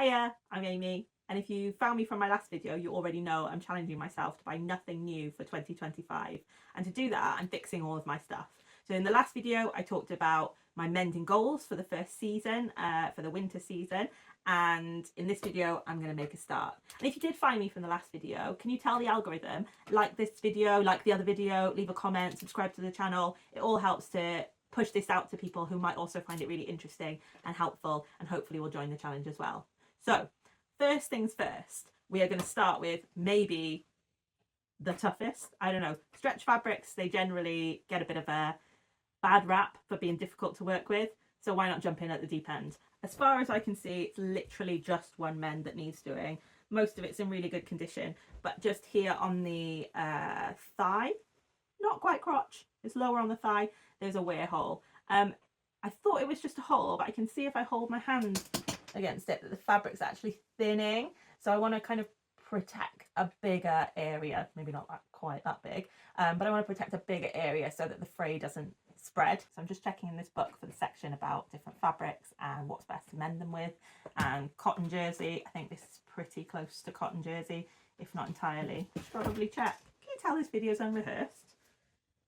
Hiya, I'm Amy, and if you found me from my last video, you already know I'm challenging myself to buy nothing new for 2025, and to do that I'm fixing all of my stuff. So in the last video I talked about my mending goals for the first season, for the winter season, and in this video I'm going to make a start. And if you did find me from the last video, can you tell the algorithm, like this video, like the other video, leave a comment, subscribe to the channel. It all helps to push this out to people who might also find it really interesting and helpful, and hopefully will join the challenge as well. So first things first, we are going to start with maybe the toughest. I don't know, stretch fabrics, they generally get a bit of a bad rap for being difficult to work with, so why not jump in at the deep end? As far as I can see, it's literally just one mend that needs doing. Most of it's in really good condition, but just here on the thigh, not quite crotch, it's lower on the thigh, there's a wear hole. I thought it was just a hole, but I can see if I hold my hand against it that the fabric's actually thinning, so I want to kind of protect a bigger area, maybe not quite that big, but I want to protect a bigger area so that the fray doesn't spread. So I'm just checking in this book for the section about different fabrics and what's best to mend them with. And cotton jersey, I think this is pretty close to cotton jersey, if not entirely. Should probably check. Can you tell this video's unrehearsed?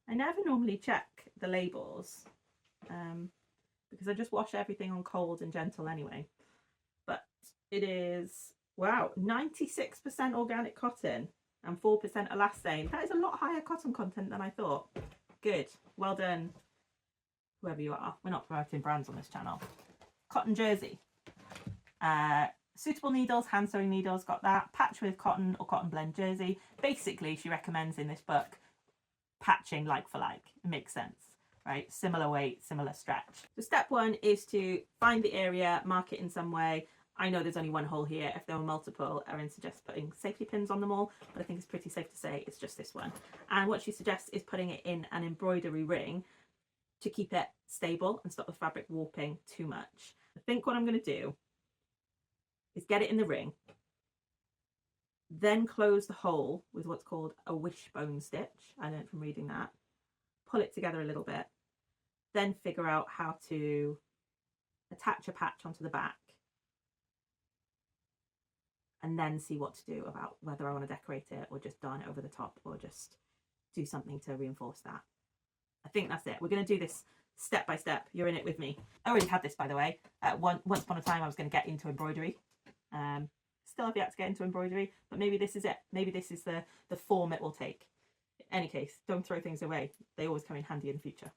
I never normally check the labels because I just wash everything on cold and gentle anyway. But it is, wow, 96% organic cotton and 4% elastane. That is a lot higher cotton content than I thought. Good, well done, whoever you are. We're not promoting brands on this channel. Cotton jersey. Suitable needles, hand sewing needles, got that. Patch with cotton or cotton blend jersey. Basically, she recommends in this book patching like for like. It makes sense, right? Similar weight, similar stretch. So step one is to find the area, mark it in some way. I know there's only one hole here. If there were multiple, Erin suggests putting safety pins on them all, but I think it's pretty safe to say it's just this one. And what she suggests is putting it in an embroidery ring to keep it stable and stop the fabric warping too much. I think what I'm going to do is get it in the ring, then close the hole with what's called a wishbone stitch. I learned from reading that. Pull it together a little bit, then figure out how to attach a patch onto the back, and then see what to do about whether I want to decorate it or just darn it over the top or just do something to reinforce that. I think that's it. We're going to do this step by step. You're in it with me. I already had this, by the way. Once upon a time I was going to get into embroidery. Still have yet to get into embroidery, but maybe this is it. Maybe this is the form it will take. In any case, don't throw things away. They always come in handy in the future.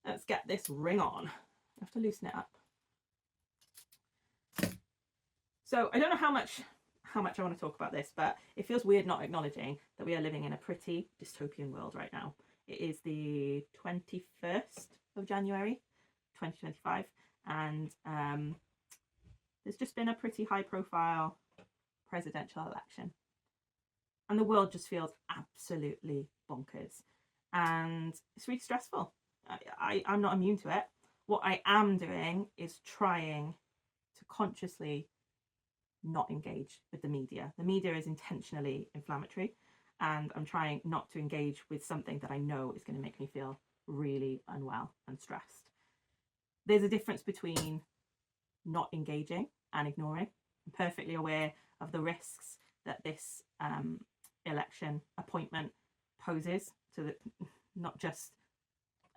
Let's get this ring on. I have to loosen it up. So I don't know how much I want to talk about this, but it feels weird not acknowledging that we are living in a pretty dystopian world right now. It is the 21st of January 2025, and there's just been a pretty high profile presidential election, and the world just feels absolutely bonkers, and it's really stressful. I'm not immune to it. What I am doing is trying to consciously not engage with the media. The media is intentionally inflammatory, and I'm trying not to engage with something that I know is going to make me feel really unwell and stressed. There's a difference between not engaging and ignoring. I'm perfectly aware of the risks that this election appointment poses to not just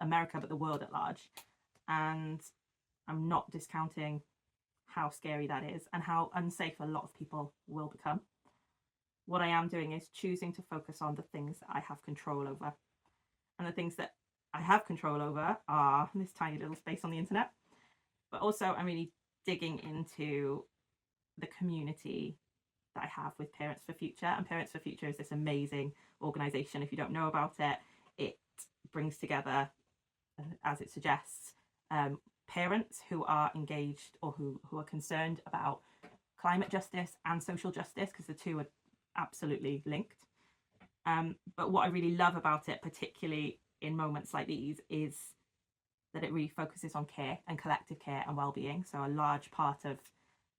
America but the world at large, and I'm not discounting how scary that is and how unsafe a lot of people will become. What I am doing is choosing to focus on the things that I have control over, and the things that I have control over are this tiny little space on the internet, but also I'm really digging into the community that I have with Parents for Future. And Parents for Future is this amazing organisation. If you don't know about it, it brings together, as it suggests, parents who are engaged or who are concerned about climate justice and social justice, because the two are absolutely linked. But what I really love about it, particularly in moments like these, is that it really focuses on care and collective care and well-being. So a large part of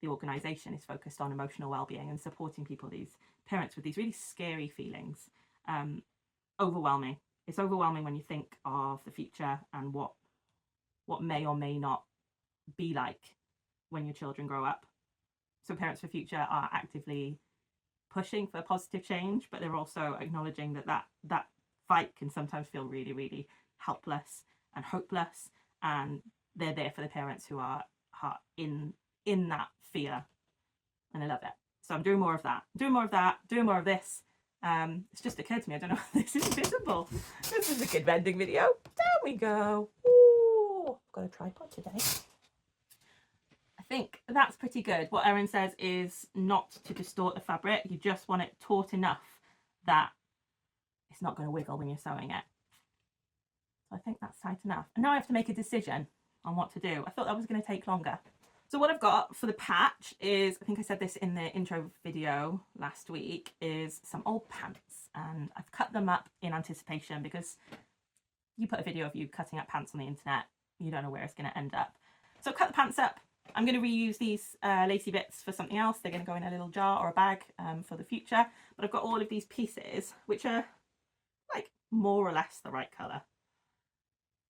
the organisation is focused on emotional well-being and supporting these parents with these really scary feelings. Overwhelming. It's overwhelming when you think of the future and what may or may not be like when your children grow up. So Parents for Future are actively pushing for positive change, but they're also acknowledging that fight can sometimes feel really, really helpless and hopeless, and they're there for the parents who are in that fear, and I love it. So I'm doing more of that, doing more of this. It's just occurred to me, I don't know if this is visible. This is a kid mending video. There we go. Ooh, I've got a tripod today. I think that's pretty good. What Erin says is not to distort the fabric. You just want it taut enough that it's not going to wiggle when you're sewing it. So I think that's tight enough. And now I have to make a decision on what to do. I thought that was going to take longer. So what I've got for the patch is, I think I said this in the intro video last week, is some old pants. And I've cut them up in anticipation, because you put a video of you cutting up pants on the internet, you don't know where it's going to end up. So cut the pants up. I'm going to reuse these lacy bits for something else. They're going to go in a little jar or a bag for the future. But I've got all of these pieces, which are like more or less the right colour.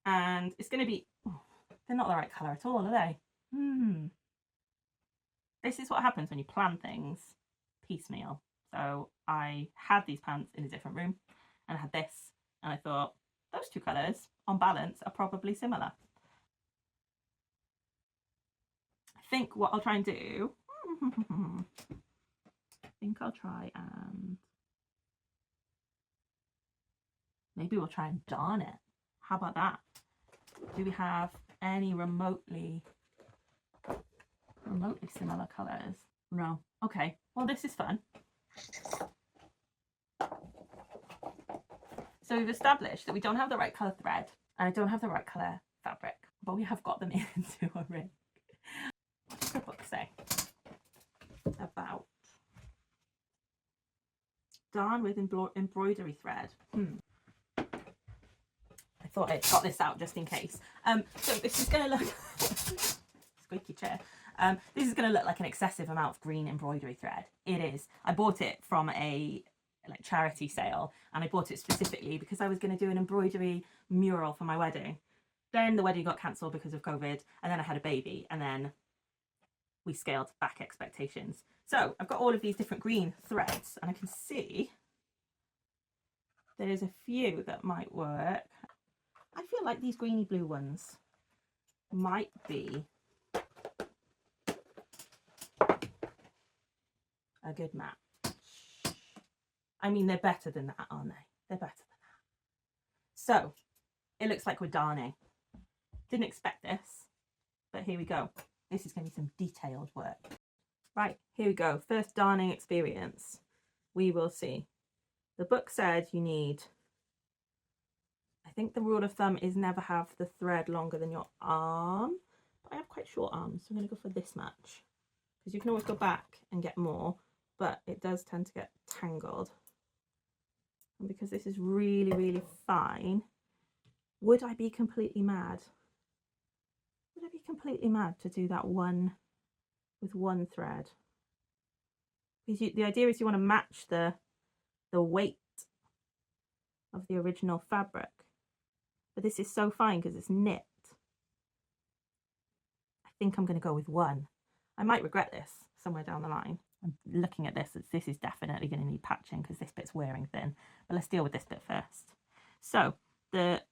And it's going to be, oh, they're not the right colour at all, are they? This is what happens when you plan things piecemeal. So I had these pants in a different room, and I had this, and I thought those two colours on balance are probably similar. I think what I'll try and do, I think I'll try and maybe we'll try and darn it. How about that? Do we have any remotely similar colours? No. Okay, well, this is fun. So we've established that we don't have the right colour thread, and I don't have the right colour fabric, but we have got them into a ring. What does the book say about darn with embroidery thread? I thought I'd got this out just in case. So this is going to look squeaky chair. This is going to look like an excessive amount of green embroidery thread. It is. I bought it from a charity sale, and I bought it specifically because I was going to do an embroidery mural for my wedding. Then the wedding got cancelled because of COVID, and then I had a baby, and then we scaled back expectations. So I've got all of these different green threads, and I can see there's a few that might work. I feel like these greeny blue ones might be a good match. I mean, they're better than that, aren't they? They're better than that. So it looks like we're darning. Didn't expect this, but here we go. This is going to be some detailed work. Right, here we go. First darning experience. We will see. The book said you need, I think the rule of thumb is never have the thread longer than your arm. But I have quite short arms, so I'm going to go for this much. Because you can always go back and get more, but it does tend to get tangled. And because this is really, really fine, would I be completely mad? Would I be completely mad to do that one with one thread? Because the idea is you want to match the weight of the original fabric. But this is so fine because it's knit. I think I'm going to go with one. I might regret this somewhere down the line. I'm looking at this, this is definitely going to need patching because this bit's wearing thin. But let's deal with this bit first. So the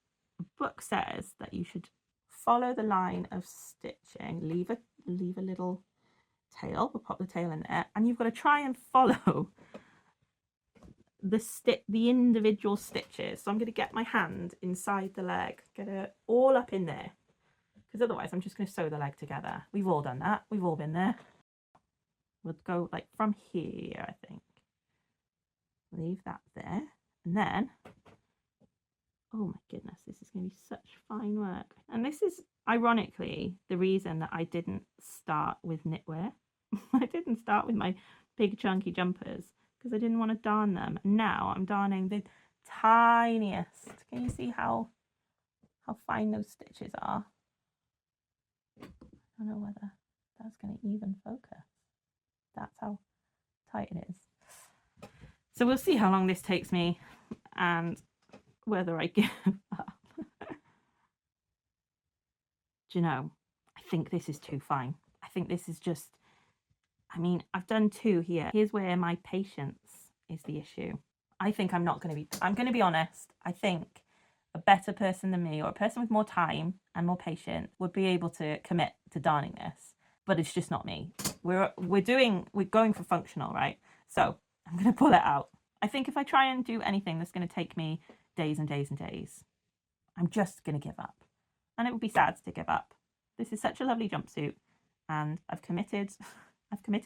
book says that you should follow the line of stitching, leave a little tail, we'll pop the tail in there, and you've got to try and follow the individual stitches. So I'm going to get my hand inside the leg, get it all up in there, because otherwise I'm just going to sew the leg together. We've all done that, we've all been there. We'll go like from here, I think. Leave that there, and then, oh my goodness, this is going to be such fine work. And this is ironically the reason that I didn't start with knitwear. I didn't start with my big chunky jumpers because I didn't want to darn them. Now I'm darning the tiniest. Can you see how fine those stitches are? I don't know whether that's going to even focus. That's how tight it is. So we'll see how long this takes me and whether I give up. Do you know, I think this is too fine. I think this is just, I mean, I've done 2 here. Here's where my patience is the issue. I think I'm going to be honest. I think a better person than me, or a person with more time and more patience, would be able to commit to darning this, but it's just not me. We're going for functional, right? So I'm going to pull it out. I think if I try and do anything that's going to take me days and days and days, I'm just going to give up. And it would be sad to give up. This is such a lovely jumpsuit, and I've committed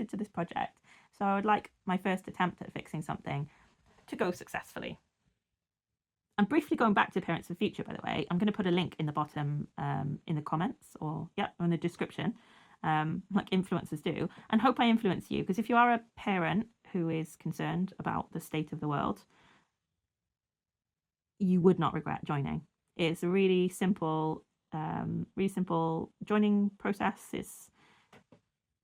to this project. So I would like my first attempt at fixing something to go successfully. I'm briefly going back to Appearance of the Future, by the way. I'm going to put a link in the bottom in the comments, or in the description, like influencers do, and hope I influence you, because if you are a parent who is concerned about the state of the world, you would not regret joining. It's a really simple joining process. It's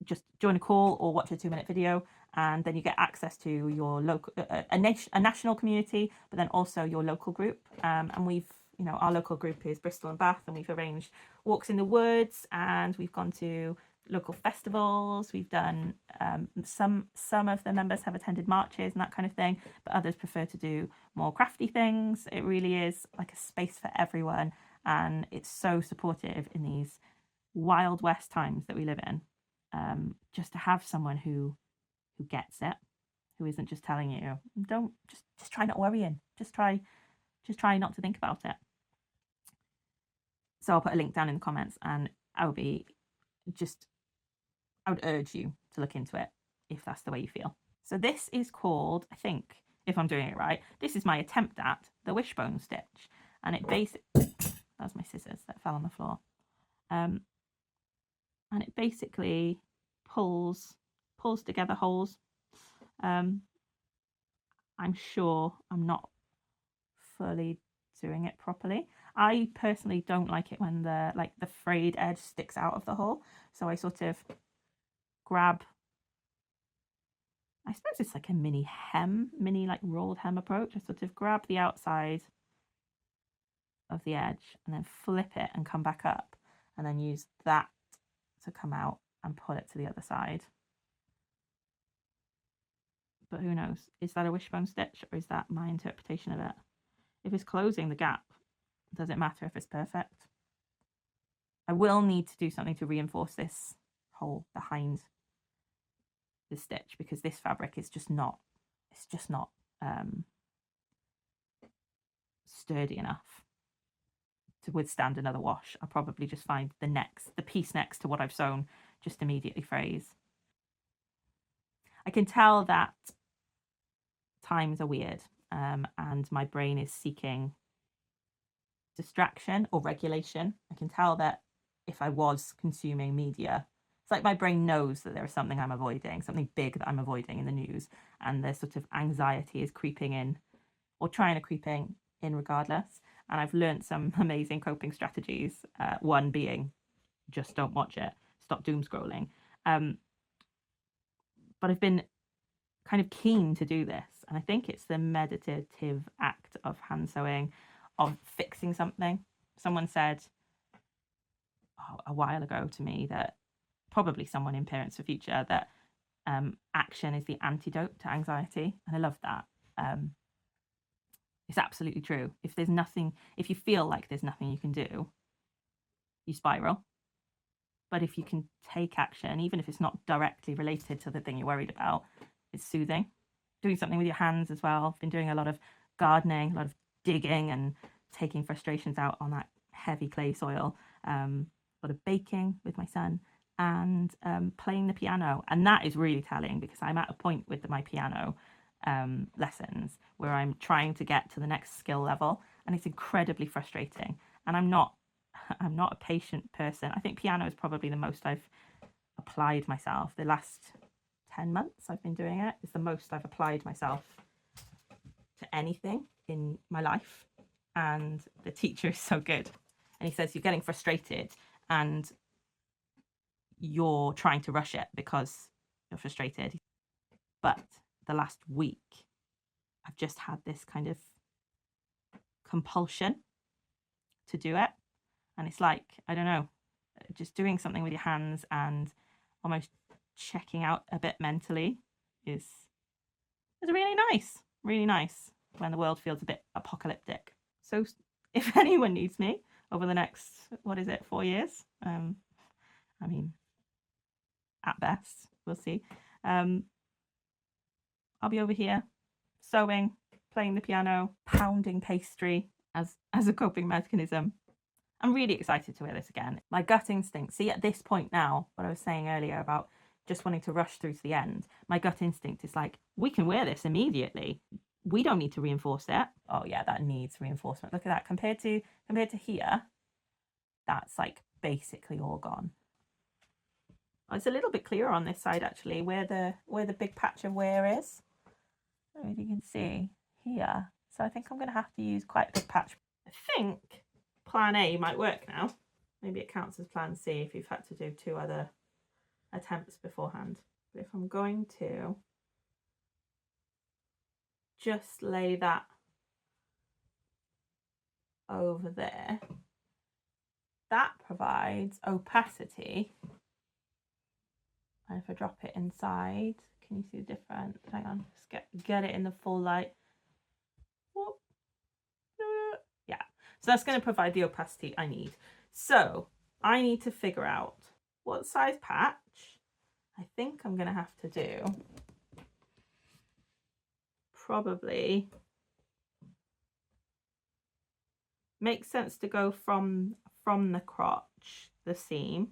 just join a call or watch a 2-minute video, and then you get access to your local a national community, but then also your local group. And we've, our local group is Bristol and Bath, and we've arranged walks in the woods, and we've gone to local festivals. We've done some of the members have attended marches and that kind of thing, but others prefer to do more crafty things. It really is like a space for everyone, and it's so supportive in these Wild West times that we live in. Just to have someone who gets it, who isn't just telling you, don't just try not worrying, just try not to think about it. So I'll put a link down in the comments, and I would urge you to look into it if that's the way you feel. So this is called, I think, if I'm doing it right, this is my attempt at the wishbone stitch, and it basically, that's my scissors that fell on the floor, and it basically pulls together holes. I'm sure I'm not fully doing it properly. I personally don't like it when the frayed edge sticks out of the hole, so I sort of grab, I suppose it's like a mini like rolled hem approach. I sort of grab the outside of the edge and then flip it and come back up, and then use that to come out and pull it to the other side. But who knows? Is that a wishbone stitch, or is that my interpretation of it? If it's closing the gap, does it matter if it's perfect? I will need to do something to reinforce this hole behind the stitch, because this fabric is just not, sturdy enough to withstand another wash. I'll probably just find the piece next to what I've sewn just immediately frays. I can tell that times are weird, and my brain is seeking distraction or regulation. I can tell that if I was consuming media, it's like my brain knows that there is something I'm avoiding, something big that I'm avoiding in the news, and the sort of anxiety is creeping in, or trying to creep in regardless. And I've learned some amazing coping strategies. One being, just don't watch it, stop doom scrolling. But I've been kind of keen to do this, and I think it's the meditative act of hand sewing, of fixing something. Someone said a while ago to me, that probably someone in Parents for Future, that action is the antidote to anxiety, and I love that. It's absolutely true. If you feel like there's nothing you can do, you spiral. But if you can take action, even if it's not directly related to the thing you're worried about, it's soothing. Doing something with your hands as well. I've been doing a lot of gardening, a lot of digging, and taking frustrations out on that heavy clay soil. A lot of baking with my son, and playing the piano. And that is really telling, because I'm at a point with my piano lessons where I'm trying to get to the next skill level, and it's incredibly frustrating. And I'm not a patient person. I think piano is probably the most I've applied myself. The last 10 months I've been doing it is the most I've applied myself to anything in my life. And the teacher is so good. And he says, you're getting frustrated and you're trying to rush it because you're frustrated. But the last week, I've just had this kind of compulsion to do it. And it's like, I don't know, just doing something with your hands and almost checking out a bit mentally is really nice when the world feels a bit apocalyptic. So if anyone needs me over the next, what is it, 4 years? I mean, at best, we'll see. I'll be over here sewing, playing the piano, pounding pastry as a coping mechanism. I'm really excited to wear this again. My gut instinct, see at this point now, what I was saying earlier about just wanting to rush through to the end, my gut instinct is like, we can wear this immediately. We don't need to reinforce it. Oh yeah, that needs reinforcement. Look at that. Compared to here, that's like basically all gone. Oh, it's a little bit clearer on this side actually, where the big patch of wear is. I don't know if you can see here. So I think I'm going to have to use quite a big patch. I think plan A might work now. Maybe it counts as plan C if you've had to do 2 other attempts beforehand. But if I'm going to just lay that over there, that provides opacity. And if I drop it inside, can you see the difference? Hang on, just get it in the full light. Whoop. Yeah, so that's going to provide the opacity I need. So I need to figure out what size patch I think I'm going to have to do. Probably makes sense to go from the crotch, the seam,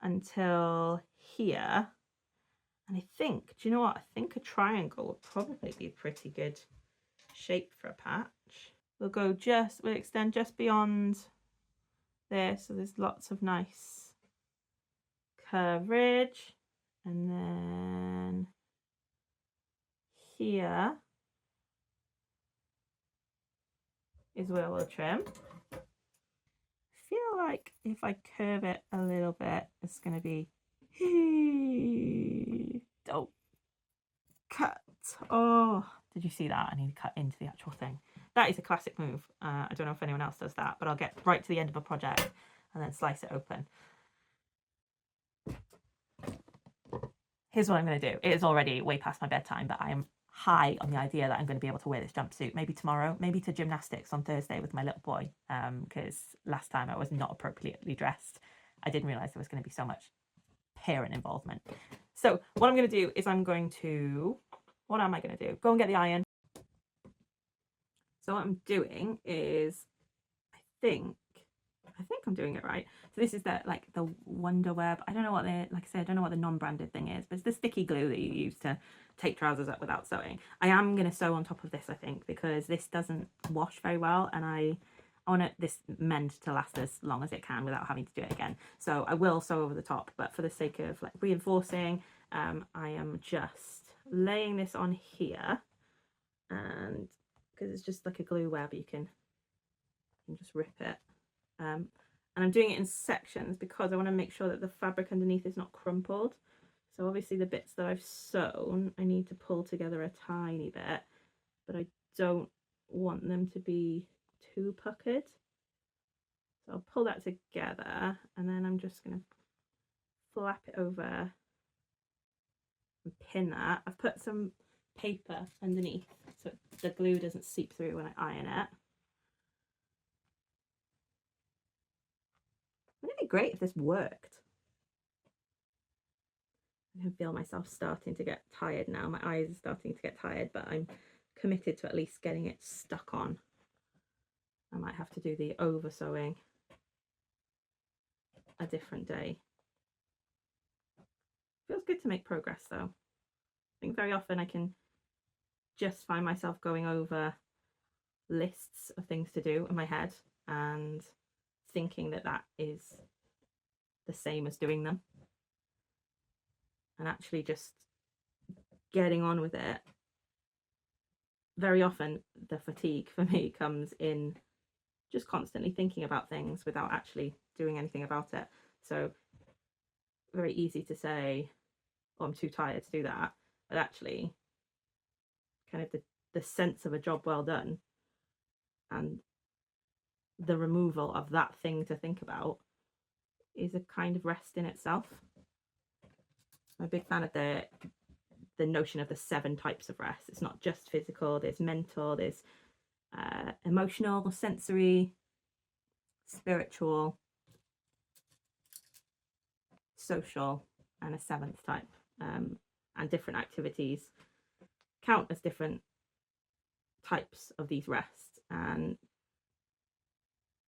until here. And I think, do you know what? I think a triangle would probably be a pretty good shape for a patch. We'll extend just beyond there, so there's lots of nice coverage. And then here is where we'll trim. I feel like if I curve it a little bit, it's going to be don't cut. Oh, did you see that? I need to cut into the actual thing. That is a classic move. I don't know if anyone else does that, but I'll get right to the end of a project and then slice it open. Here's what I'm going to do. It is already way past my bedtime, but I am high on the idea that I'm going to be able to wear this jumpsuit maybe tomorrow, maybe to gymnastics on Thursday with my little boy, because last time I was not appropriately dressed. I didn't realise there was going to be so much parent involvement. So what I'm going to do is what am I going to do? Go and get the iron. So what I'm doing is, I think I'm doing it right. So this is the Wonder Web. I don't know what I don't know what the non-branded thing is, but it's the sticky glue that you use to take trousers up without sewing. I am going to sew on top of this, I think, because this doesn't wash very well, and I want this mend to last as long as it can without having to do it again. So I will sew over the top, but for the sake of reinforcing, I am just laying this on here, and because it's just like a glue web, you can just rip it. And I'm doing it in sections because I want to make sure that the fabric underneath is not crumpled. So obviously the bits that I've sewn, I need to pull together a tiny bit, but I don't want them to be too puckered. So I'll pull that together, and then I'm just going to flap it over and pin that. I've put some paper underneath so the glue doesn't seep through when I iron it. Wouldn't it be great if this worked? I can feel myself starting to get tired now. My eyes are starting to get tired, but I'm committed to at least getting it stuck on. I might have to do the over sewing a different day. Feels good to make progress though. I think very often I can just find myself going over lists of things to do in my head and thinking that is the same as doing them, and actually just getting on with it. Very often the fatigue for me comes in just constantly thinking about things without actually doing anything about it. So very easy to say, oh, I'm too tired to do that, but actually kind of the sense of a job well done and the removal of that thing to think about is a kind of rest in itself. I'm a big fan of the notion of the 7 types of rest. It's not just physical, there's mental, there's emotional, sensory, spiritual, social, and a 7th type. And different activities count as different types of these rests. And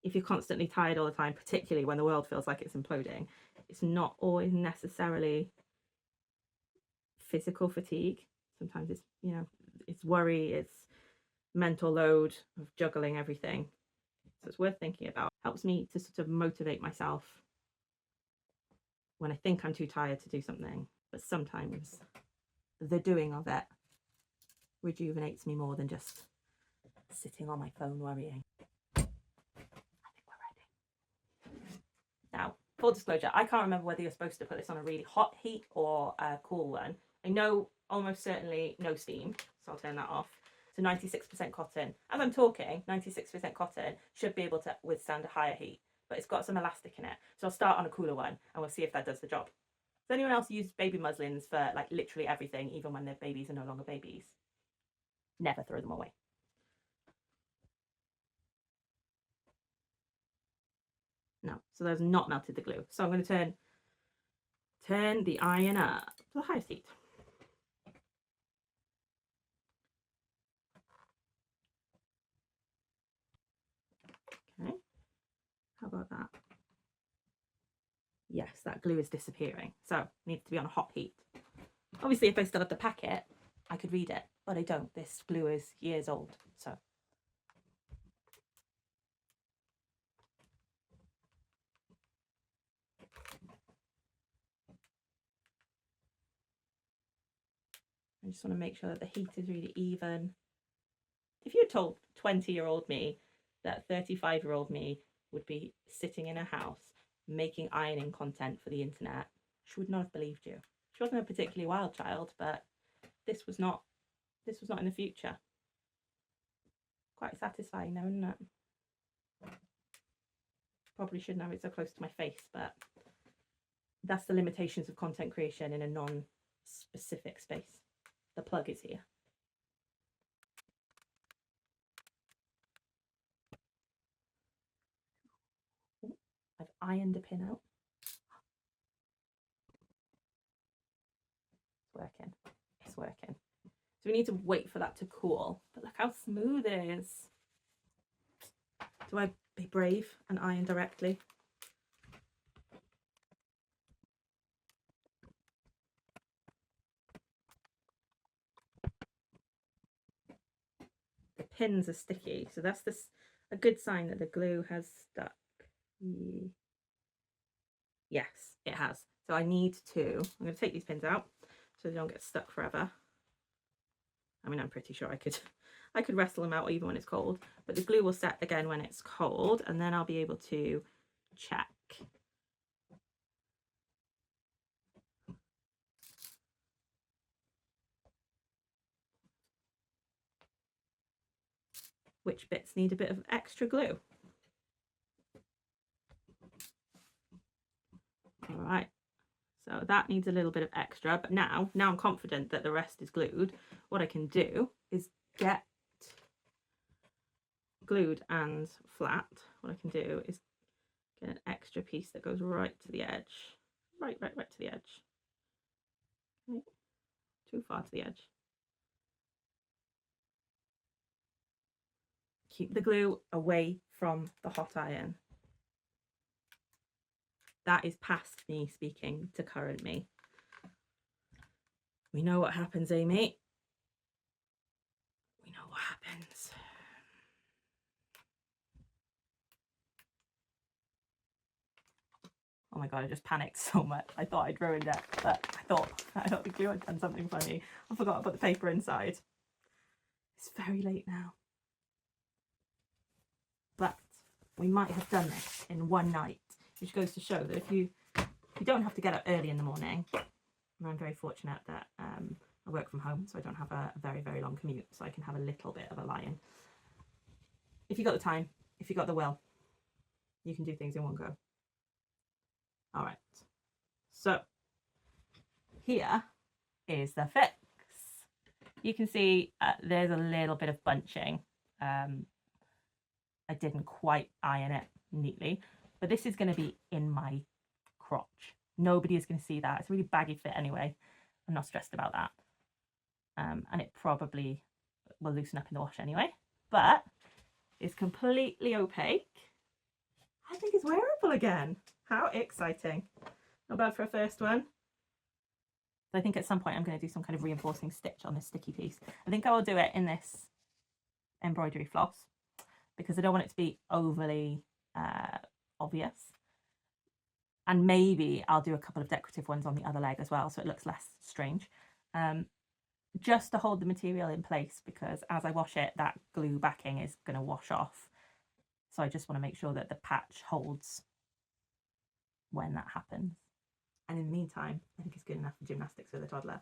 if you're constantly tired all the time, particularly when the world feels like it's imploding, it's not always necessarily physical fatigue. Sometimes it's, you know, it's worry, it's mental load of juggling everything. So it's worth thinking about. Helps me to sort of motivate myself when I think I'm too tired to do something, but sometimes the doing of it rejuvenates me more than just sitting on my phone worrying. I think we're ready. Now, full disclosure, I can't remember whether you're supposed to put this on a really hot heat or a cool one. I know almost certainly no steam, so I'll turn that off. So 96% cotton. As I'm talking, 96% cotton should be able to withstand a higher heat, but it's got some elastic in it. So I'll start on a cooler one and we'll see if that does the job. Does anyone else use baby muslins for like literally everything, even when their babies are no longer babies? Never throw them away. No, so those not melted the glue. So I'm going to turn the iron up to the highest heat. Okay, how about that? Yes, that glue is disappearing. So it needs to be on a hot heat. Obviously, if I still had the packet, I could read it, but I don't. This glue is years old, so. I just want to make sure that the heat is really even. If you had told 20-year-old me that 35-year-old me would be sitting in a house making ironing content for the internet, she would not have believed you. She wasn't a particularly wild child, but this was not in the future. Quite satisfying though, isn't it? Probably shouldn't have it so close to my face, but that's the limitations of content creation in a non-specific space. The plug is here. I've ironed a pin out. It's working. It's working. So we need to wait for that to cool. But look how smooth it is. Do I be brave and iron directly? The pins are sticky, so that's a good sign that the glue has stuck. Yes, it has. So I need to, I'm going to take these pins out so they don't get stuck forever. I mean, I'm pretty sure I could wrestle them out even when it's cold, but the glue will set again when it's cold, and then I'll be able to check. Which bits need a bit of extra glue. All right, so that needs a little bit of extra, but now I'm confident that the rest is glued. What I can do is get glued and flat. What I can do is get an extra piece that goes right to the edge. Right to the edge. Okay. Too far to the edge. Keep the glue away from the hot iron. That is past me speaking to current me. We know what happens, Amy. We know what happens. Oh my god, I just panicked so much. I thought I'd ruined it, but I thought the glue had done something funny. I forgot to put the paper inside. It's very late now. But we might have done this in one night, which goes to show that if you don't have to get up early in the morning, and I'm very fortunate that I work from home, so I don't have a very, very long commute, so I can have a little bit of a lie-in. If you got the time, if you got the will, you can do things in one go. All right, so here is the fix. You can see there's a little bit of bunching. I didn't quite iron it neatly, but this is going to be in my crotch. Nobody is going to see that. It's a really baggy fit anyway. I'm not stressed about that. And it probably will loosen up in the wash anyway, but it's completely opaque. I think it's wearable again. How exciting. Not bad for a first one. I think at some point I'm going to do some kind of reinforcing stitch on this sticky piece. I think I will do it in this embroidery floss because I don't want it to be overly obvious. And maybe I'll do a couple of decorative ones on the other leg as well, so it looks less strange. Just to hold the material in place, because as I wash it, that glue backing is going to wash off. So I just want to make sure that the patch holds when that happens. And in the meantime, I think it's good enough for gymnastics with a toddler.